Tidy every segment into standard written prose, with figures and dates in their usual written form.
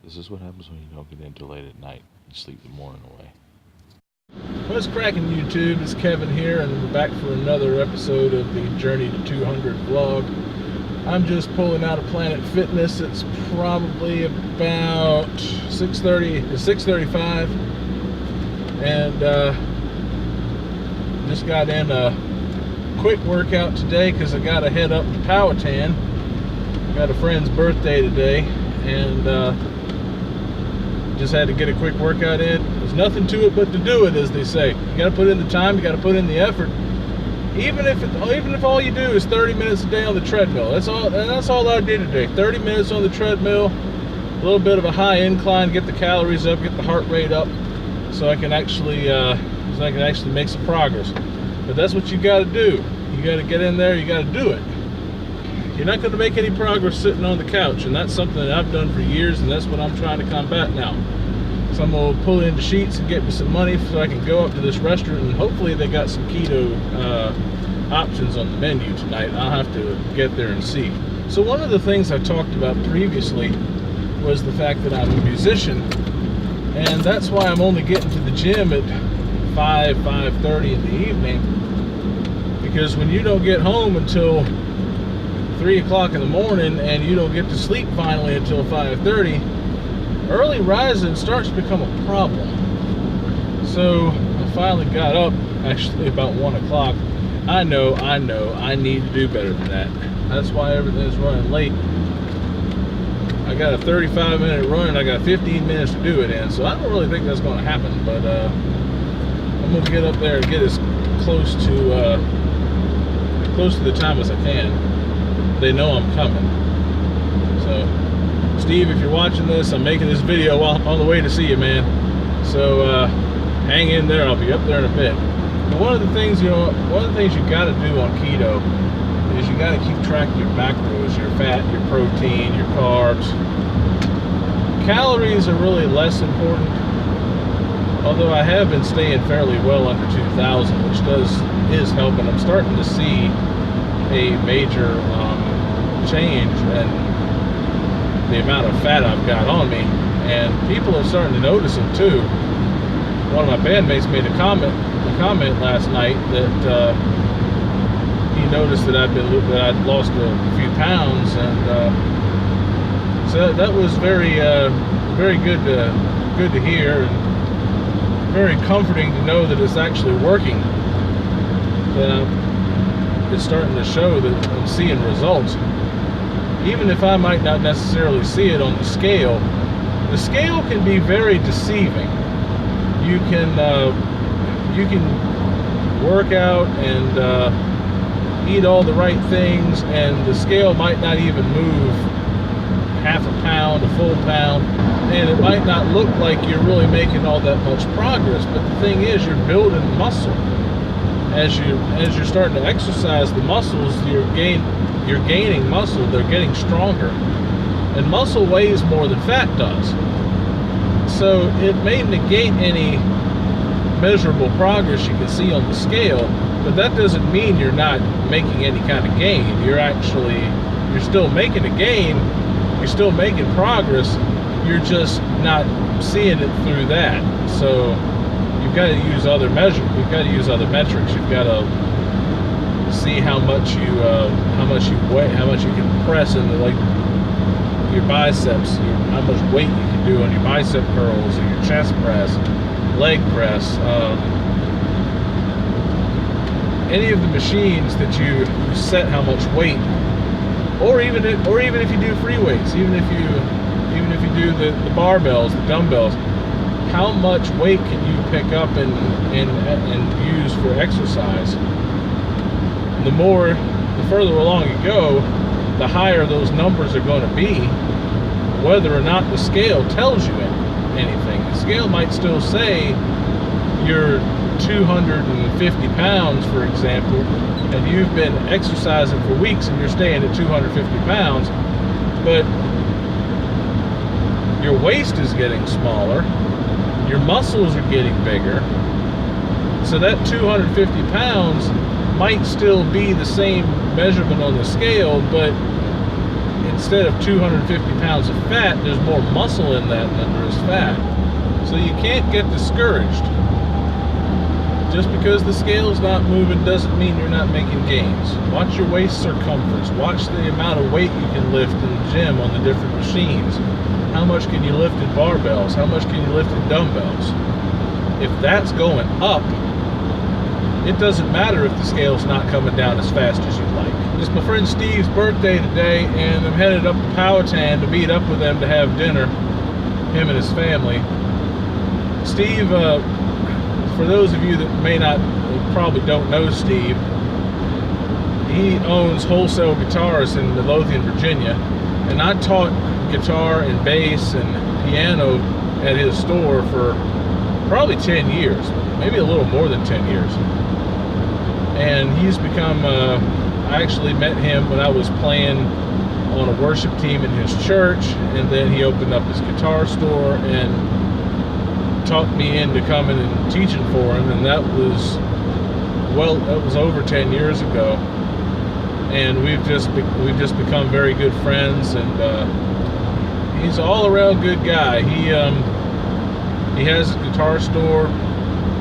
This is what happens when you don't get into late at night. You sleep the morning away. What's cracking, YouTube? It's Kevin here, and we're back for another episode of the Journey to 200 vlog. I'm just pulling out of Planet Fitness. It's probably about 6:30 to 6:35, and just got in a quick workout today because I got to head up to Powhatan. Got a friend's birthday today, and just had to get a quick workout in. There's nothing to it but to do it, as they say. You got to put in the time, you got to put in the effort. Even if all you do is 30 minutes a day on the treadmill. That's all I did today. 30 minutes on the treadmill, a little bit of a high incline, get the calories up, get the heart rate up, so I can actually make some progress. But that's what you got to do. You got to get in there. You got to do it. You're not going to make any progress sitting on the couch, and that's something that I've done for years, and that's what I'm trying to combat now. So I'm going to pull into Sheets and get me some money so I can go up to this restaurant, and hopefully they got some keto options on the menu tonight. I'll have to get there and see. So one of the things I talked about previously was the fact that I'm a musician, and that's why I'm only getting to the gym at 5:30 in the evening, because when you don't get home until 3 o'clock in the morning and you don't get to sleep finally until 5:30, early rising starts to become a problem. So I finally got up actually about 1 o'clock. I know, I need to do better than that. That's why everything's running late. I got a 35-minute run and I got 15 minutes to do it in, so I don't really think that's going to happen, but I'm going to get up there and get as close to the time as I can. They know I'm coming. So Steve, if you're watching this, I'm making this video while I'm on the way to see you, man. So hang in there. I'll be up there in a bit. But one of the things you got to do on keto is you got to keep track of your macros, your fat, your protein, your carbs. Calories are really less important, although I have been staying fairly well under 2,000, which is helping. I'm starting to see a major change in the amount of fat I've got on me, and people are starting to notice it too. One of my bandmates made a comment last night that he noticed that I'd lost a few pounds, and so that was very good to hear, and very comforting to know that it's actually working. It's starting to show that I'm seeing results, even if I might not necessarily see it on the scale. The scale can be very deceiving. You can work out and eat all the right things, and the scale might not even move half a pound, a full pound, and it might not look like you're really making all that much progress. But the thing is, you're building muscle. As you're starting to exercise the muscles, you're gaining muscle. They're getting stronger, and muscle weighs more than fat does. So it may negate any measurable progress you can see on the scale, but that doesn't mean you're not making any kind of gain. You're still making a gain. You're still making progress. You're just not seeing it through that. So you've got to use other measures. You've got to use other metrics. You've got to see how much you weigh, how much you can press into, like, your biceps, how much weight you can do on your bicep curls or your chest press, leg press. Any of the machines that you set how much weight, or even if you do free weights, even if you do the barbells, the dumbbells, how much weight can you pick up and use for exercise? The further along you go, the higher those numbers are going to be, whether or not the scale tells you anything. The scale might still say you're 250 pounds, for example, and you've been exercising for weeks and you're staying at 250 pounds, but your waist is getting smaller, your muscles are getting bigger, so that 250 pounds might still be the same measurement on the scale, but instead of 250 pounds of fat, there's more muscle in that than there is fat. So you can't get discouraged. Just because the scale's not moving doesn't mean you're not making gains. Watch your waist circumference. Watch the amount of weight you can lift in the gym on the different machines. How much can you lift in barbells? How much can you lift in dumbbells? If that's going up, it doesn't matter if the scale's not coming down as fast as you'd like. It's my friend Steve's birthday today, and I'm headed up to Powhatan to meet up with them to have dinner, him and his family. Steve, for those of you that may not, probably don't know Steve, he owns Wholesale Guitars in Midlothian, Virginia, and I taught guitar and bass and piano at his store for probably 10 years, maybe a little more than 10 years. And he's become, I actually met him when I was playing on a worship team in his church, and then he opened up his guitar store and talked me into coming and teaching for him, and that was over 10 years ago. And we've just become very good friends, and he's an all-around good guy. He has a guitar store.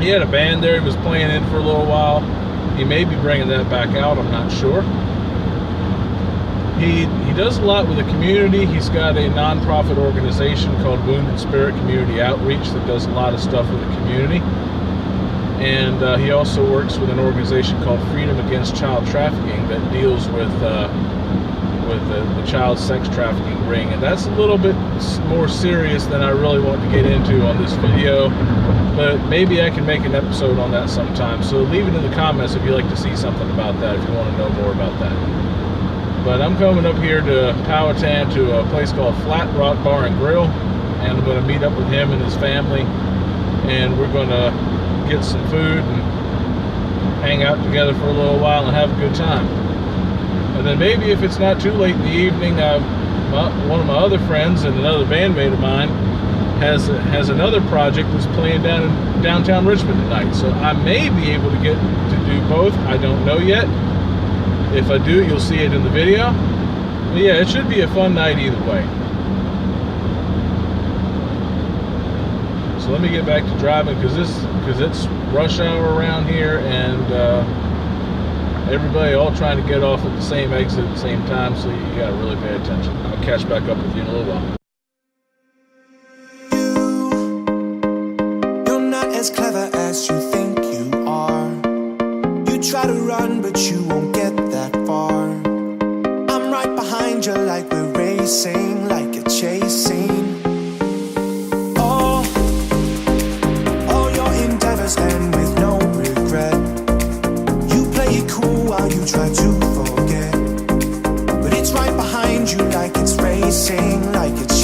He had a band there he was playing in for a little while. He may be bringing that back out, I'm not sure. He does a lot with the community. He's got a non-profit organization called Wounded Spirit Community Outreach that does a lot of stuff with the community. And he also works with an organization called Freedom Against Child Trafficking that deals with the child sex trafficking ring. And that's a little bit more serious than I really want to get into on this video. But maybe I can make an episode on that sometime. So leave it in the comments if you'd like to see something about that, if you want to know more about that. But I'm coming up here to Powhatan to a place called Flat Rock Bar and Grill, and I'm going to meet up with him and his family, and we're going to get some food and hang out together for a little while and have a good time. And then maybe if it's not too late in the evening, one of my other friends and another bandmate of mine has another project that's playing down in downtown Richmond tonight. So I may be able to get to do both. I don't know yet. If I do, you'll see it in the video. But yeah, it should be a fun night either way. So let me get back to driving because it's rush hour around here, and everybody all trying to get off at the same exit at the same time, so you gotta really pay attention. I'll catch back up with you in a little while. You're not as clever as you think you are. You try to run, but you won't get that far. I'm right behind you like we're racing, like you're chasing. All your endeavors end with no regret. You play it cool while you try to forget, but it's right behind you like it's racing, like it's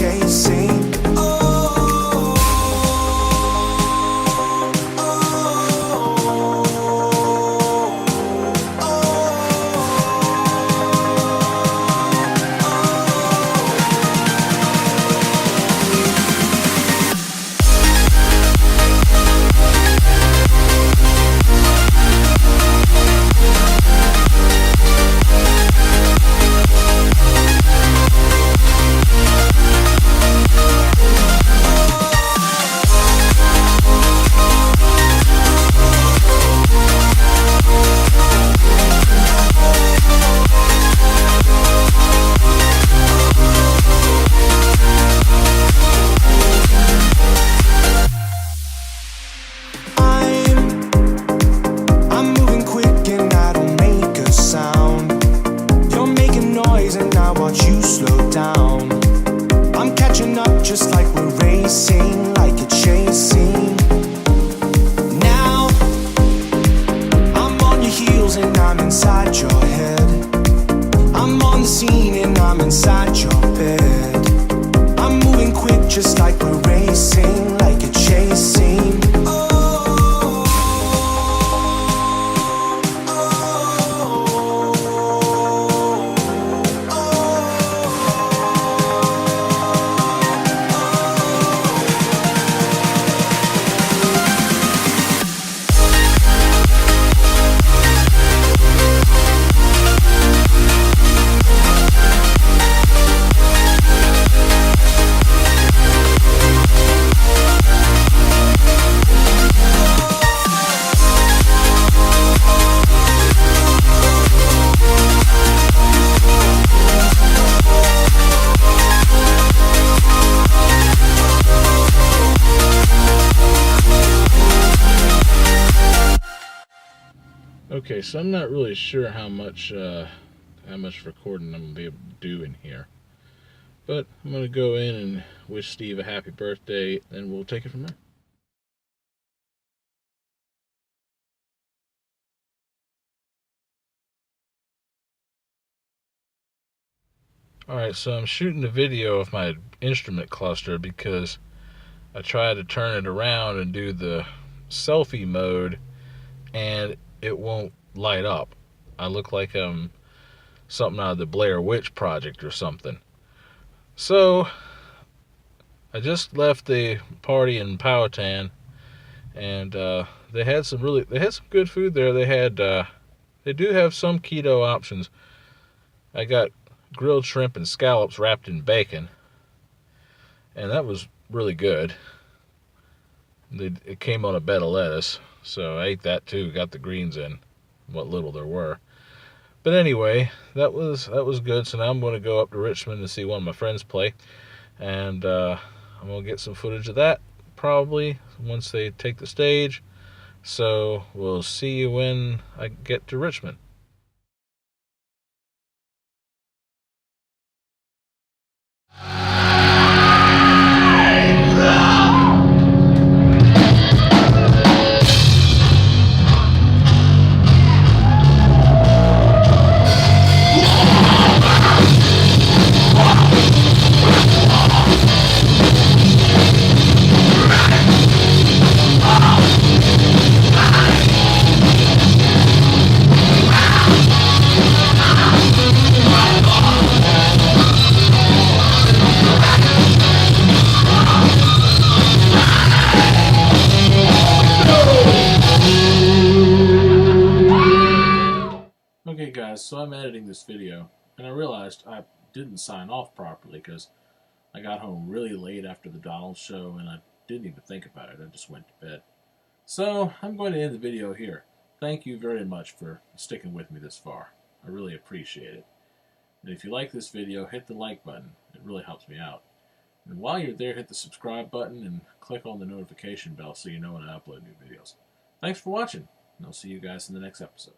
Okay, so I'm not really sure how much recording I'm gonna be able to do in here, but I'm gonna go in and wish Steve a happy birthday, and we'll take it from there. Alright, so I'm shooting a video of my instrument cluster because I tried to turn it around and do the selfie mode and it won't light up. I look like I'm something out of the Blair Witch Project or something. So I just left the party in Powhatan, and they had some good food there. They do have some keto options. I got grilled shrimp and scallops wrapped in bacon, and that was really good. It came on a bed of lettuce, so I ate that too. Got the greens in, what little there were. But anyway, that was good. So now I'm going to go up to Richmond to see one of my friends play, and I'm going to get some footage of that probably once they take the stage. So we'll see you when I get to Richmond. Okay guys, so I'm editing this video, and I realized I didn't sign off properly because I got home really late after the Donald show and I didn't even think about it. I just went to bed. So I'm going to end the video here. Thank you very much for sticking with me this far. I really appreciate it. And if you like this video, hit the like button. It really helps me out. And while you're there, hit the subscribe button and click on the notification bell so you know when I upload new videos. Thanks for watching, and I'll see you guys in the next episode.